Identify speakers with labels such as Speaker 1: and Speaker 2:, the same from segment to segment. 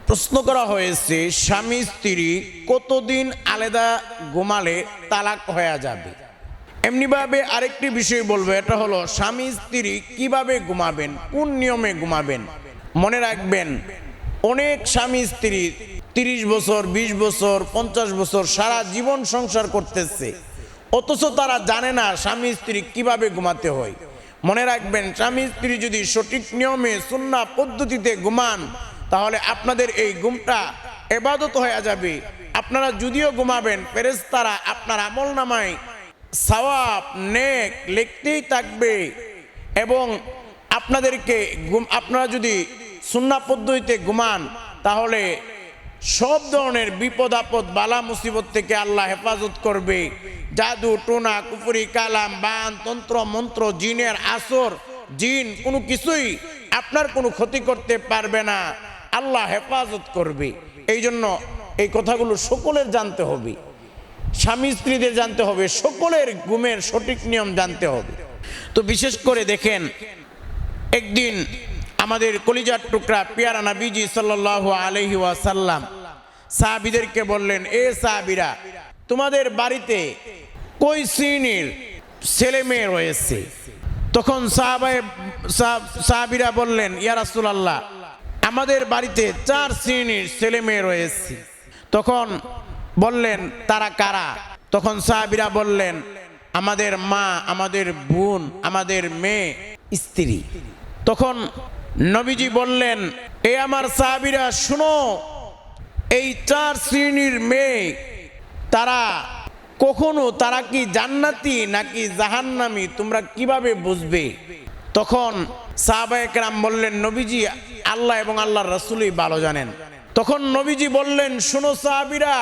Speaker 1: প্রশ্ন করা হয়েছে স্বামী স্ত্রী কতদিন আলাদা ঘুমালে তালাক হয়ে যাবে। এমনিভাবে আরেকটি বিষয় বলবো, এটা হলো স্বামী স্ত্রী কিভাবে ঘুমাবেন, কোন নিয়মে ঘুমাবেন। মনে রাখবেন, অনেক স্বামী স্ত্রী 30 বছর 20 বছর 50 বছর সারা জীবন সংসার করতেছে, অথচ তারা জানে না স্বামী স্ত্রী কিভাবে ঘুমাতে হয়। মনে রাখবেন, স্বামী স্ত্রী যদি সঠিক নিয়মে সুন্নাহ পদ্ধতিতে ঘুমান তাহলে আপনাদের এই ঘুমটা ইবাদত হয়ে যাবে। আপনারা যদিও ঘুমাবেন, ফেরেশতারা আপনার আমলনামায় সওয়াব নেক লিখতেই থাকবে। এবং আপনাদেরকে আপনারা যদি সুন্নাহ পদ্ধতিতে ঘুমান তাহলে সব ধরনের বিপদ আপদ বালা মুসিবত থেকে আল্লাহ হেফাজত করবে। জাদু টোনা কুফরি কালাম বান তন্ত্র মন্ত্র জিনের আসর জিন কোনো কিছুই আপনার কোনো ক্ষতি করতে পারবে না, আল্লাহ হেফাজত করবে। এই জন্য এই কথাগুলো সকলের জানতে হবে, স্বামী স্ত্রীদের জানতে হবে, সকলের ঘুমের সঠিক নিয়ম জানতে হবে। তো বিশেষ করে দেখেন, একদিন আমাদের কলিজার টুকরা পিয়ারা নবীজি সাল্লাল্লাহু আলাইহি ওয়াসাল্লাম সাহাবীদেরকে বললেন, এ সাহাবীরা, তোমাদের বাড়িতে কই শ্রেণীর ছেলে মেয়ে রয়েছে? তখন সাহাবীরা বললেন, ইয়া রাসূলুল্লাহ, আমাদের বাড়িতে 4 শ্রেণীর ছেলে মেয়ে রয়েছে। তখন বললেন, তারা কারা? তখন সাহাবীরা বললেন, আমাদের মা, আমাদের বোন, আমাদের মেয়ে, স্ত্রী। তখন নবীজি বললেন, এ আমার সাহাবীরা শুনো, এই 4 শ্রেণীর মেয়ে তারা কি জান্নাতি নাকি জাহান্নামী তোমরা কিভাবে বুঝবে? তখন সাহাবায়ে কেরাম বললেন, নবীজি, আল্লাহ এবং আল্লাহর রাসূলই ভালো জানেন। তখন নবীজি বললেন, শোনো সাহাবীরা,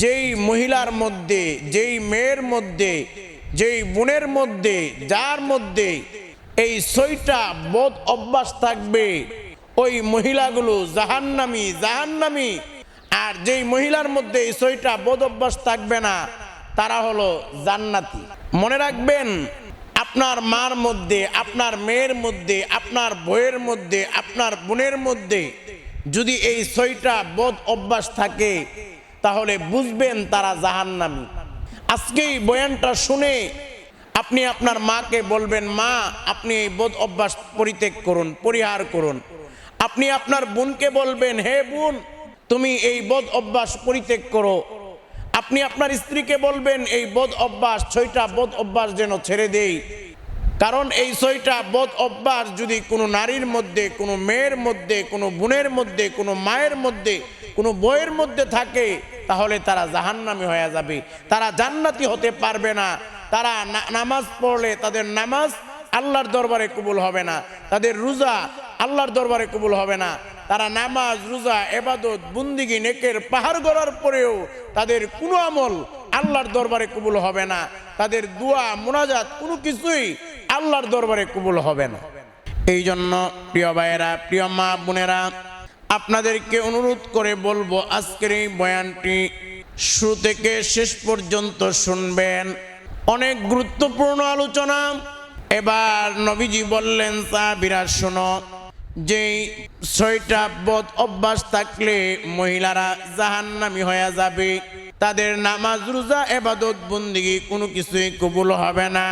Speaker 1: যেই মহিলার মধ্যে, যেই মেয়ের মধ্যে, যেই বোনের মধ্যে, যার মধ্যে এই 6টা বদ অভ্যাস থাকবে, ওই মহিলাগুলো জাহান্নামী। আর যেই মহিলার মধ্যে এই 6টা বদ অভ্যাস থাকবে না, তারা হলো জান্নাতি। মনে রাখবেন, আপনার মার মধ্যে, আপনার মেয়ের মধ্যে, আপনার বউয়ের মধ্যে, আপনার বোনের মধ্যে যদি এই 6টা বদ অভ্যাস থাকে তাহলে বুঝবেন তারা জাহান্নামী। আজকে এই বয়ানটা শুনে আপনি আপনার মাকে বলবেন, মা, আপনি এই বদ অভ্যাস পরিত্যাগ করুন, পরিহার করুন। আপনি আপনার বোনকে বলবেন, হে বোন, তুমি এই বদ অভ্যাস পরিত্যাগ করো। আপনি আপনার স্ত্রীকে বলবেন, এই বদ অভ্যাস 6টা বদ অভ্যাস যেন ছেড়ে দেই। কারণ এই 6টা বদ অভ্যাস যদি কোনো নারীর মধ্যে, কোনো মেয়ের মধ্যে, কোনো বোনের মধ্যে, কোনো মায়ের মধ্যে, কোনো বউয়ের মধ্যে থাকে তাহলে তারা জাহান্নামী হয়ে যাবে, তারা জান্নাতি হতে পারবে না। তারা নামাজ পড়লে তাদের নামাজ আল্লাহর দরবারে কবুল হবে না, তাদের রোজা আল্লাহর দরবারে কবুল হবে না। তারা নামাজ রোজা ইবাদত বন্দেগী নেকের পাহাড় গড়ার পরেও তাদের কোনো আমল আল্লাহর দরবারে কবুল হবে না, তাদের দোয়া মুনাজাত কোনো কিছুই আল্লাহর দরবারে কবুল হবে না। এই জন্য প্রিয় ভাইয়েরা, প্রিয় মা বোনেরা, আপনাদেরকে অনুরোধ করে বলবো, আজকের এই বয়ানটি শুরু থেকে শেষ পর্যন্ত শুনবেন। অনেক গুরুত্বপূর্ণ আলোচনা। এবার নবীজি বললেন, সাহাবীরা শোনো, যেই 6টা বদ অভ্যাস থাকলে মহিলারা জাহান্নামী হয়ে যাবে, তাদের নামাজ রোজা ইবাদত বন্দেগী কোনো কিছুই কবুল হবে না।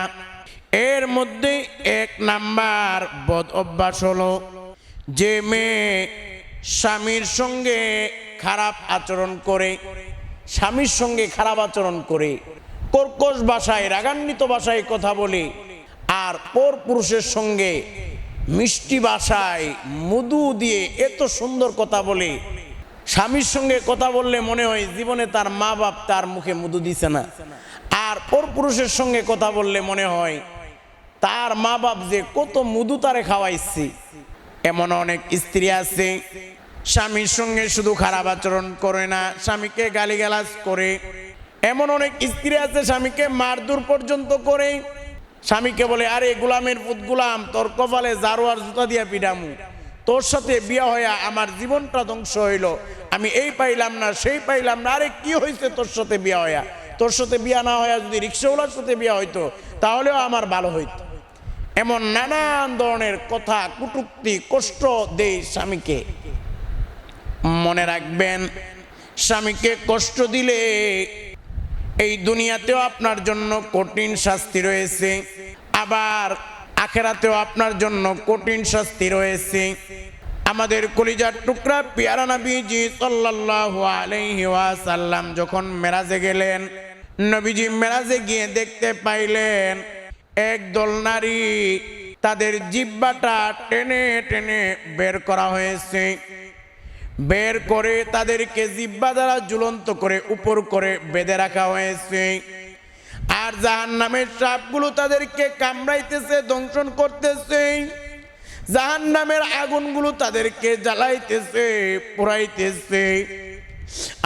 Speaker 1: এর মধ্যে 1 নাম্বার বদ অভ্যাস হলো, যে মেয়ে স্বামীর সঙ্গে খারাপ আচরণ করে, স্বামীর সঙ্গে খারাপ আচরণ করে, কর্কশ ভাষায়, রাগান্বিত ভাষায় কথা বলে, আর পর পুরুষের সঙ্গে মিষ্টি ভাষায় মধু দিয়ে এত সুন্দর কথা বলে, স্বামীর সঙ্গে কথা বললে মনে হয় জীবনে তার মা বাপ তার মুখে মধু দিছে না, আর পর পুরুষের সঙ্গে কথা বললে মনে হয় তার মা বাপ যে কত মধু তারে খাওয়াইছে। এমন অনেক স্ত্রী আছে, স্বামীর সঙ্গে শুধু খারাপ আচরণ করে না, স্বামীকে গালিগালাজ করে। এমন অনেক স্ত্রী আছে, স্বামীকে মারধর পর্যন্ত করে। স্বামীকে বলে, আরে গোলামের পুত গোলাম, তোর কপালে জারু আর জুতা দিয়া পিডামু, তোর সাথে বিয়া হইয়া আমার জীবনটা ধ্বংস হইল, আমি এই পাইলাম না সেই পাইলাম না। আরে কি হয়েছে তোর সাথে বিয়া হইয়া? তোর সাথে বিয়া না হইয়া যদি রিক্সাওয়ালার সাথে বিয়া হইতো তাহলেও আমার ভালো হইতো। এমন নানান ধরনের কথা, কটূক্তি, কষ্ট দেয় স্বামীকে। মনে রাখবেন, স্বামীকে কষ্ট দিলে এই দুনিয়াতেও আপনার জন্য কঠিন শাস্তি রয়েছে, আবার আখেরাতেও আপনার জন্য কঠিন শাস্তি রয়েছে। আমাদের কলিজার টুকরা পেয়ারা নবীজি সাল্লাল্লাহু আলাইহি ওয়াসাল্লাম যখন মেরাজে গেলেন, নবীজি মেরাজে গিয়ে দেখতে পাইলেন একদল নারী, তাদের জিহ্বাটা টেনে টেনে বের করা হয়েছে। বের করে তাদেরকে জিহ্বা দ্বারা ঝুলন্ত করে উপর করে বেঁধে রাখা হয়েছে। আর জাহান্নামের সাপগুলো তাদেরকে কামড়াইতেছে, দংশন করতেছে। জাহান্নামের আগুনগুলো তাদেরকে জ্বালাইতেছে, পোড়াইতেছে।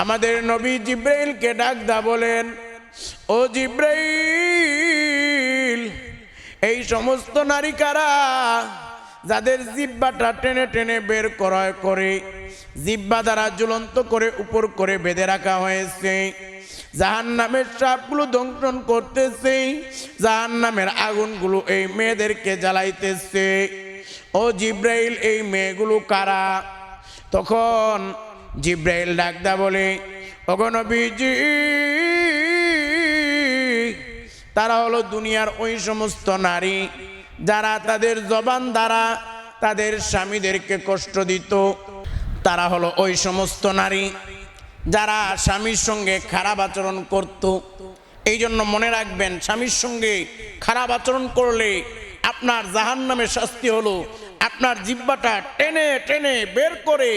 Speaker 1: আমাদের নবী জিব্রাইলকে ডাক দা বলেন, ও জিব্রাইল, এই সমস্ত নারী কারা যাদের জিহ্বাটা টেনে টেনে বের করা করে, জিহ্বা দ্বারা ঝুলন্ত করে উপর করে বেঁধে রাখা হয়েছে, জাহান্নামের সাপগুলো দংশন করতেছে, জাহান্নামের আগুনগুলো এই মেয়েদেরকে জ্বালাইতেছে। ও জিব্রাইল, এই মেয়েগুলো কারা? তখন জিব্রাইল ডাকদা বলে, ওগো নবীজি, তারা হলো দুনিয়ার ওই সমস্ত নারী যারা তাদের জবান দ্বারা তাদের স্বামীদেরকে কষ্ট দিত। তারা হলো ওই সমস্ত নারী যারা স্বামীর সঙ্গে খারাপ আচরণ করত। এই জন্য মনে রাখবেন, স্বামীর সঙ্গে খারাপ আচরণ করলে আপনার জাহান্নামের শাস্তি হলো আপনার জিহ্বাটা টেনে টেনে বের করে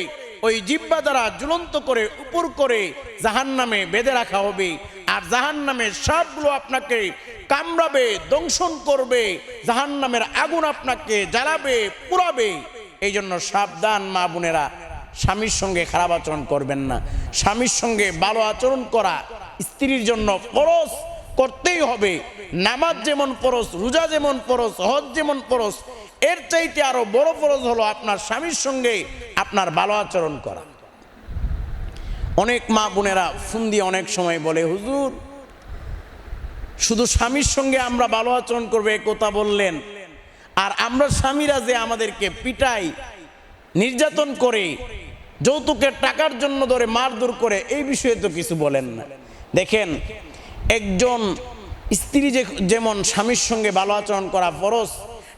Speaker 1: ওই জিহ্বা দ্বারা ঝুলন্ত করে উপর করে জাহান্নামে বেঁধে রাখা হবে। আর জাহান্নামের সাপগুলো আপনাকে কামড়াবে, দংশন করবে, জাহান্নামের আগুন আপনাকে জ্বালাবে, পুড়াবে। এই জন্য সাবধান মা বোনেরা, স্বামীর সঙ্গে খারাপ আচরণ করবেন না। স্বামীর সঙ্গে ভালো আচরণ করা স্ত্রীর জন্য ফরজ, করতেই হবে। নামাজ যেমন ফরজ, রোজা যেমন ফরজ, হজ যেমন ফরজ, এর চাইতে আরো বড় ফরজ হলো আপনার স্বামীর সঙ্গে আপনার ভালো আচরণ করা। অনেক মা বোনেরা ফোন দিয়ে অনেক সময় বলে, হুজুর শুধু স্বামীর সঙ্গে আমরা ভালো আচরণ করবে এই কথা বললেন, আর আমরা স্বামীরা যে আমাদেরকে পিটাই, নির্যাতন করে, যৌতুকের টাকার জন্য ধরে মারধর করে, এই বিষয়ে তো কিছু বলেন না। দেখেন, একজন স্ত্রী যেমন স্বামীর সঙ্গে ভালো আচরণ করা ফরজ,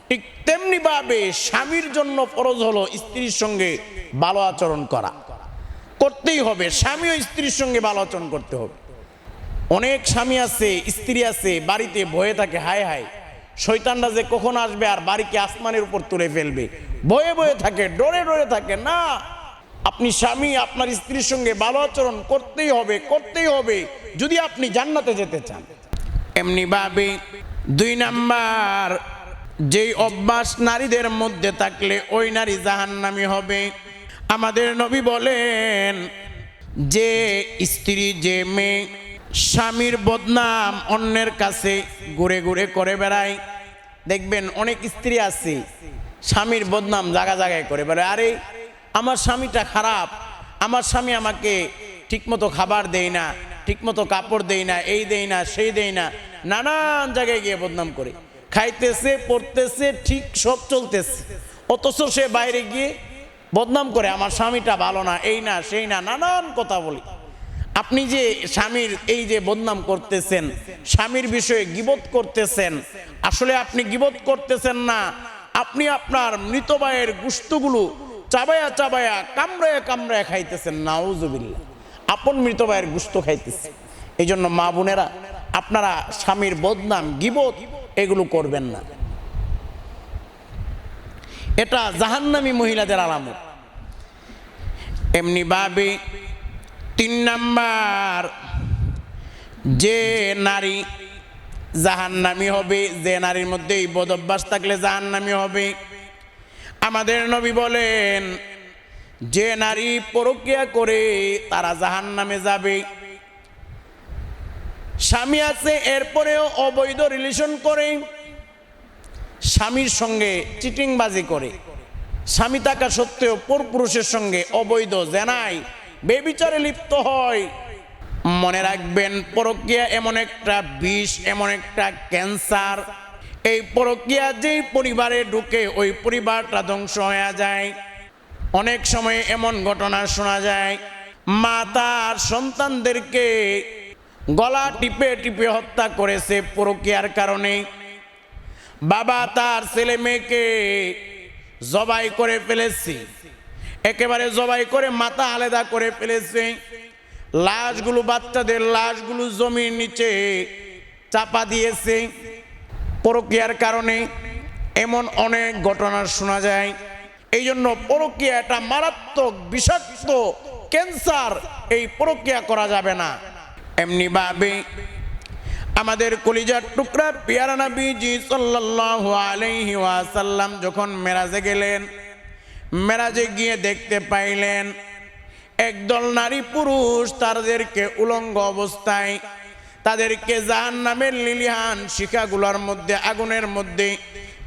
Speaker 1: ঠিক তেমনি ভাবে স্বামীর জন্য ফরজ হলো স্ত্রীর সঙ্গে ভালো আচরণ করা, করতেই হবে। স্বামীও স্ত্রীর সঙ্গে ভালো আচরণ করতে হবে। অনেক স্বামী আছে, স্ত্রী আছে, বাড়িতে ভয়ে থাকে, হায় হায় শয়তানরা যে কখন আসবে আর বাড়িকে আসমানের উপর তুলে ফেলবে, ভয়ে ভয়ে থাকে, ডরে ডরে থাকে। না, আপনি স্বামী আপনার স্ত্রীর সঙ্গে ভালো আচরণ করতেই হবে, করতেই হবে যদি আপনি জান্নাতে যেতে চান। এমনি ভাবে 2 নাম্বার, যেই অভ্যাস নারীদের মধ্যে থাকলে ওই নারী জাহান্নামী হবে। আমাদের নবী বলেন, যে স্ত্রী, যে মেয়ে স্বামীর বদনাম অন্যের কাছে ঘুরে ঘুরে করে বেড়ায়, দেখবেন অনেক স্ত্রী আছে স্বামীর বদনাম জায়গা জায়গায় করে বেড়ায়। আরে আমার স্বামীটা খারাপ, আমার স্বামী আমাকে ঠিকমতো খাবার দেয় না, ঠিকমতো কাপড় দেয় না, এই দেয় না, সেই দেয় না, নানান জায়গায় গিয়ে বদনাম করে। খাইতেছে, পড়তেছে, ঠিক সব চলতেছে, অথচ সে বাইরে গিয়ে বদনাম করে, আমার স্বামীটা ভালো না, এই না, সেই না, নানান কথা বলি। আপনি যে স্বামীর এই যে বদনাম করতেছেন, স্বামীর বিষয়ে গীবত করতেছেন, আসলে আপনি গীবত করতেছেন না, আপনি আপনার মৃত ভাইয়ের গোশতগুলো চাবায়া চাবায়া, কামড়ায়া কামড়ায়া খাইতেছেন। নাউজুবিল্লাহ, আপন মৃত ভাইয়ের গোশত খাইতেছে। এই জন্য মা বোনেরা, আপনারা স্বামীর বদনাম, গীবত এগুলো করবেন না। এটা জাহান্নামী মহিলাদের আলামত। এমনি ভাবে 3 নাম্বার, যে নারী জাহান্নামী হবে, যে নারীর মধ্যে এই বদ অভ্যাস থাকলে জাহান্নামী হবে। আমাদের নবী বলেন, যে নারী পরকীয়া করে তারা জাহান্নামে যাবে। স্বামী আছে, এরপরেও অবৈধ রিলেশন করে, স্বামীর সঙ্গে চিটিংবাজি করে, স্বামী থাকা সত্ত্বেও পরপুরুষের সঙ্গে অবৈধ জেনায়, বেবিচারে লিপ্ত হয়। মনে রাখবেন, পরকীয়া এমন একটা বিষ, এমন একটা ক্যান্সার। এই পরকীয়া যেই পরিবারে ঢুকে, ওই পরিবারটা ধ্বংস হয়ে যায়। অনেক সময় এমন ঘটনা শোনা যায়, মা তার সন্তানদেরকে গলা টিপে টিপে হত্যা করেছে পরকীয়ার কারণে। বাবা তার ছেলে মেয়েকে জবাই করে ফেলেছে, একেবারে জবাই করে মাথা আলাদা করে ফেলেছে। লাশগুলো, বাচ্চাদের লাশগুলো জমির নিচে চাপা দিয়েছে পরকীয়ার কারণে। এমন অনেক ঘটনা শোনা যায়। এই জন্য পরকীয়া একটা মারাত্মক বিষাক্ত ক্যান্সার, এই পরকীয়া করা যাবে না। এমনি ভাবে আমাদের কলিজার টুকরা পিয়ারা নবীজি সাল্লাল্লাহু আলাইহি ওয়াসাল্লাম যখন মেরাজে গেলেন, মেরাজে গিয়ে দেখতে পাইলেন একদল নারী পুরুষ তাদেরকে উলঙ্গ অবস্থায় তাদেরকে জাহান্নামের লিলিহান শিখাগুলোর মধ্যে, আগুনের মধ্যে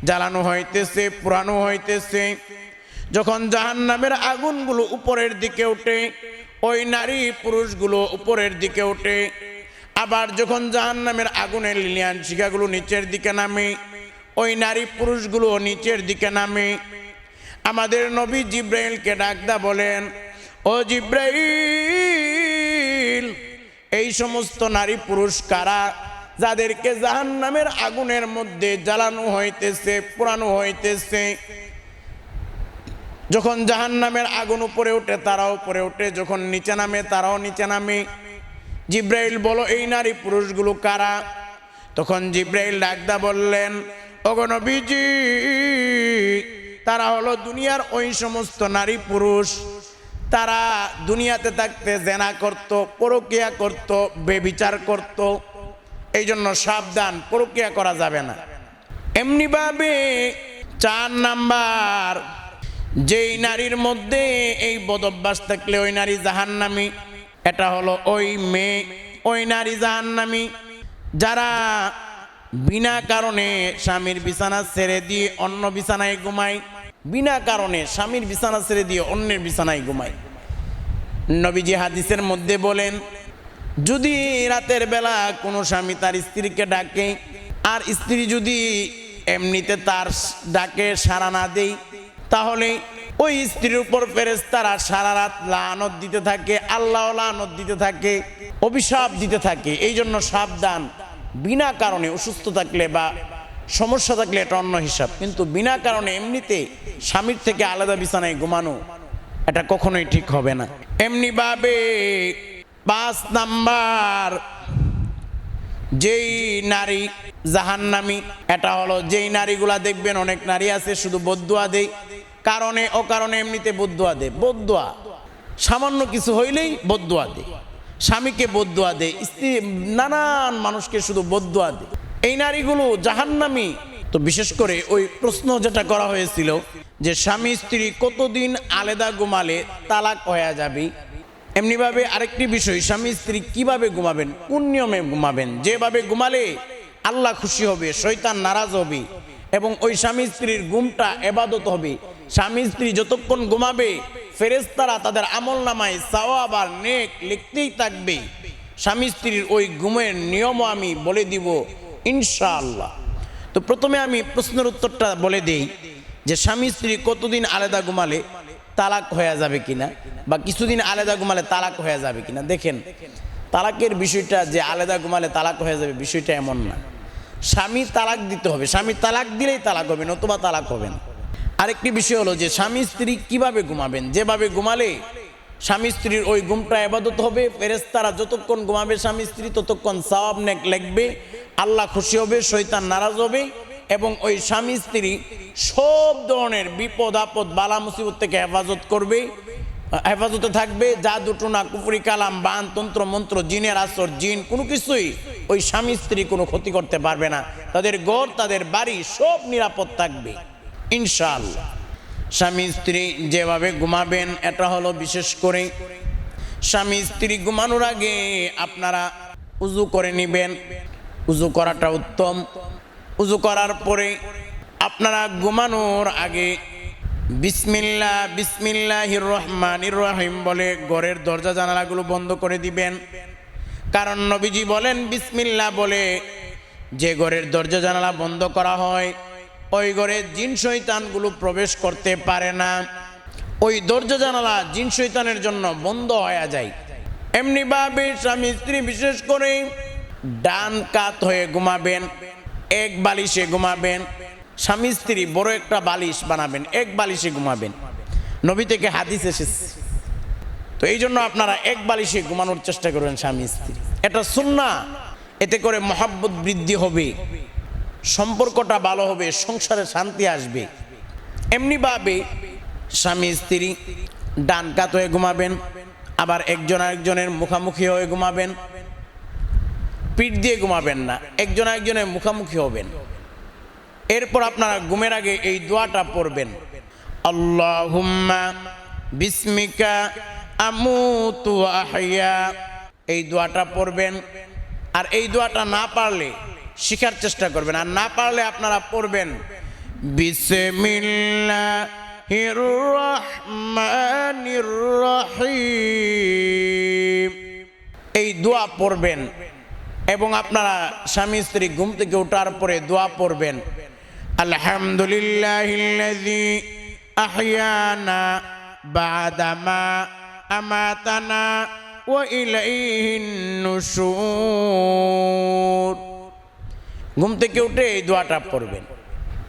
Speaker 1: জ্বালানো হইতেছে, পোড়ানো হইতেছে। যখন জাহান্নামের আগুনগুলো উপরের দিকে ওঠে, ওই নারী পুরুষগুলো উপরের দিকে ওঠে। আবার যখন জাহান্নামের আগুনের লিলিহান শিখাগুলো নিচের দিকে নামে, ওই নারী পুরুষগুলো নিচের দিকে নামে। আমাদের নবী জিব্রাইলকে ডাকদা বলেন, ও জিব্রাইল, এই সমস্ত নারী পুরুষ কারা যাদেরকে জাহান্নামের আগুনের মধ্যে জ্বালানো হইতেছে, পোড়ানো হইতেছে? যখন জাহান্নামের আগুন উপরে ওঠে তারাও উপরে ওঠে, যখন নিচে নামে তারাও নিচে নামে। জিব্রাইল বলো, এই নারী পুরুষগুলো কারা? তখন জিব্রাইল ডাকদা বললেন, ওগো নবীজি, তারা হলো দুনিয়ার ওই সমস্ত নারী পুরুষ, তারা দুনিয়াতে থাকতে জেনা করত, পরকীয়া করত, বেবিচার করত। এই জন্য সাবধান, পরকীয়া করা যাবে না। এমনি ভাবে 4 নাম্বার, যেই নারীর মধ্যে এই বদভ্যাস থাকলে ওই নারী জাহান্নামী। এটা হলো ওই মেয়ে, ওই নারী জাহান্নামী যারা বিনা কারণে স্বামীর বিছানা ছেড়ে দিয়ে অন্য বিছানায় ঘুমায়। বিনা কারণে স্বামীর বিছানা ছেড়ে দিয়ে অন্যের বিছানায় ঘুমায়। নবীজি হাদিসের মধ্যে বলেন, যদি রাতের বেলা কোনো স্বামী তার স্ত্রীকে ডাকে আর স্ত্রী যদি এমনিতে তার ডাকে সাড়া না দেয়, তাহলে ওই স্ত্রীর উপর ফেরেশতারা সারা রাত লানত দিতে থাকে, আল্লাহ লানত দিতে থাকে, অভিশাপ দিতে থাকে। এই জন্য সাবধান, বিনা কারণে অসুস্থ থাকলে বা সমস্যা থাকলে এটা অন্য হিসাব, কিন্তু বিনা কারণে এমনিতে স্বামীর থেকে আলাদা বিছানায় ঘুমানো এটা কখনোই ঠিক হবে না। এমনি ভাবে 5 নাম্বার, যেই নারী জাহান্নামী, এটা হলো যেই নারীগুলা দেখবেন অনেক নারী আছে শুধু বদদুয়া দেয়, কারণে অকারণে এমনিতে বদদুয়া দেয়। বদদুয়া সামান্য কিছু হইলেই বদদুয়া দেয়, স্বামীকে বদদুয়া দেয়, স্ত্রী নানান মানুষকে শুধু বদদুয়া দেয়। এই নারীগুলো জাহান্নামী। তো বিশেষ করে ওই প্রশ্ন যেটা করা হয়েছিল যে স্বামী স্ত্রী কতদিন আলাদা ঘুমালে তালাক হয়ে যাবে, এমনিভাবে আরেকটি বিষয়, স্বামী স্ত্রী কিভাবে ঘুমাবেন, কোন নিয়মে ঘুমাবেন, যেভাবে ঘুমালে আল্লাহ খুশি হবে, শয়তান নারাজ হবে এবং ওই স্বামী স্ত্রীর ঘুমটা ইবাদত হবে। স্বামী স্ত্রী যতক্ষণ ঘুমাবে ফেরেশতারা তাদের আমলনামায় সওয়াব আর নেক লিখতেই থাকবে। স্বামী স্ত্রীর ওই ঘুমের নিয়মও আমি বলে দিব ইনশাআল্লাহ। তো প্রথমে আমি প্রশ্নের উত্তরটা বলে দেই যে স্বামী স্ত্রী কতদিন আলাদা ঘুমালে তালাক হয়ে যাবে কিনা, বা কিছুদিন আলাদা ঘুমালে তালাক হয়ে যাবে কিনা। দেখেন, তালাকের বিষয়টা যে আলাদা ঘুমালে তালাক হয়ে যাবে বিষয়টা এমন না। স্বামী তালাক দিতে হবে, স্বামী তালাক দিলেই তালাক হবে, নতুবা তালাক হবে না। আরেকটি বিষয় হলো যে স্বামী স্ত্রী কিভাবে ঘুমাবেন, যেভাবে ঘুমালে স্বামী স্ত্রীর ওই ঘুমটা ইবাদত হবে। ফেরেশতারা যতক্ষণ ঘুমাবে স্বামী স্ত্রী ততক্ষণ সওয়াব নেক লিখবে, আল্লাহ খুশি হবে, শয়তান নারাজ হবে এবং ওই স্বামী স্ত্রী সব ধরনের বিপদ আপদ বালা মুসিবত থেকে হেফাজত করবে, হেফাজতে থাকবে। জাদু টুনা কুফরি কালাম বান তন্ত্র মন্ত্র জিনের আসর জিন কোনো কিছুই ওই স্বামী স্ত্রী কোনো ক্ষতি করতে পারবে না। তাদের ঘর তাদের বাড়ি সব নিরাপদ থাকবে ইনশাআল্লাহ। স্বামী স্ত্রী যেভাবে ঘুমাবেন এটা হলো বিশেষ করে স্বামী স্ত্রী ঘুমানোর আগে আপনারা উজু করে নেবেন, উজু করাটা উত্তম। উজু করার পরে আপনারা ঘুমানোর আগে বিসমিল্লাহ বিসমিল্লাহির রহমানির রহিম বলে ঘরের দরজা জানালাগুলো বন্ধ করে দিবেন। কারণ নবীজি বলেন বিসমিল্লাহ বলে যে ঘরের দরজা জানালা বন্ধ করা হয় ওই ঘরে জিন শয়তানগুলো প্রবেশ করতে পারে না। ওই দরজা জানালা জিন শয়তানের জন্য বন্ধ হয়ে যায়। এমনি ভাবে স্বামী স্ত্রী বিশেষ করে ডান কাত হয়ে ঘুমাবেন, এক বালিশে ঘুমাবেন। স্বামী স্ত্রী বড় একটা বালিশ বানাবেন, এক বালিশে ঘুমাবেন। নবী থেকে হাদিস এসেছে। তো এই জন্য আপনারা এক বালিশে ঘুমানোর চেষ্টা করবেন স্বামী স্ত্রী, এটা সুন্নাহ। এতে করে মহাব্বত বৃদ্ধি হবে, সম্পর্কটা ভালো হবে, সংসারে শান্তি আসবে। এমনিভাবে স্বামী স্ত্রী ডান কাত হয়ে ঘুমাবেন, আবার একজন আরেকজনের মুখামুখি হয়ে ঘুমাবেন। পিঠ দিয়ে ঘুমাবেন না, একজন আরেকজনের মুখামুখি হবেন। এরপর আপনারা ঘুমের আগে এই দোয়াটা পড়বেন, আল্লাহুম্মা বিসমিকা আমুতু ওয়া আহইয়া। এই দোয়াটা পড়বেন। আর এই দোয়াটা না পারলে শিখার চেষ্টা করবেন, আর না পারলে আপনারা পড়বেন বিসমিল্লাহির রহমানির রহিম। এই দোয়া পড়বেন এবং আপনারা স্বামী স্ত্রী ঘুম থেকে ওঠার পরে দোয়া পড়বেন, আলহামদুলিল্লাহিল্লাযী আহইয়ানা বা'দামা আমাতানা ওয়া ইলাইহিন নুশুর। ঘুম থেকে উঠে এই দোয়াটা পড়বেন।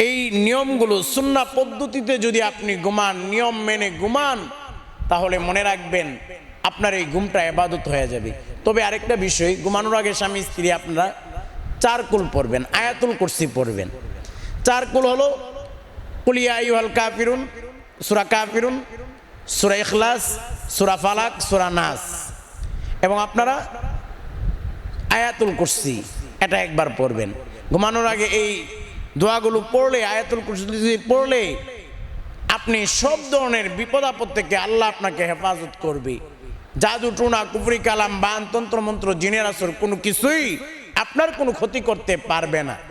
Speaker 1: এই নিয়মগুলো সুন্নাহ পদ্ধতিতে যদি আপনি ঘুমান, নিয়ম মেনে ঘুমান, তাহলে মনে রাখবেন আপনার এই ঘুমটা ইবাদত হয়ে যাবে। তবে আরেকটা বিষয়, ঘুমানোর আগে স্বামী স্ত্রী আপনারা 4 কুল পড়বেন, আয়াতুল কুরসি পড়বেন। 4 কুল হলো কুল ইয়া আইয়ুহাল কাফিরুন, সূরা কাফিরুন, সূরা ইখলাস, সূরা ফালাক, সূরা নাস, এবং আপনারা আয়াতুল কুরসি এটা একবার পড়বেন। ঘুমানোর আগে এই দোয়াগুলো পড়লে, আয়াতুল কুরসি পড়লে আপনি সব ধরনের বিপদ আপদ থেকে আল্লাহ আপনাকে হেফাজত করবে। জাদু টুনা কুফরি কালাম বান তন্ত্র মন্ত্র জিনের আসর কোনো কিছুই আপনার কোনো ক্ষতি করতে পারবে না।